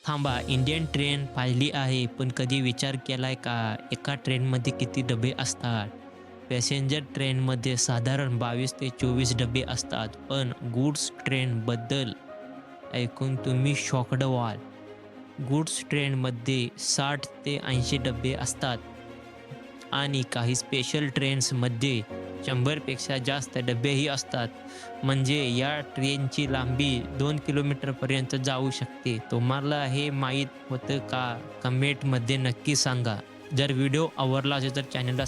थांबा, Indian train पाहिली आहे, पण कधी विचार केलाय का एका ट्रेनमध्ये किती डबे असतात? पॅसेंजर ट्रेनमध्ये साधारण 22 ते 24 डबे असतात, पण गुड्स ट्रेनबद्दल ऐकून तुम्ही शॉक्ड व्हाल. गुड्स ट्रेनमध्ये 60 ते 80 डबे असतात आणि काही स्पेशल ट्रेन्समध्ये 100 पेक्षा जास्त डबेही असतात. म्हणजे या ट्रेनची लांबी 2 किलोमीटरपर्यंत जाऊ शकते. तुम्हाला हे माहीत होतं का? कमेंटमध्ये नक्की सांगा. जर व्हिडिओ आवडला असेल तर चॅनलला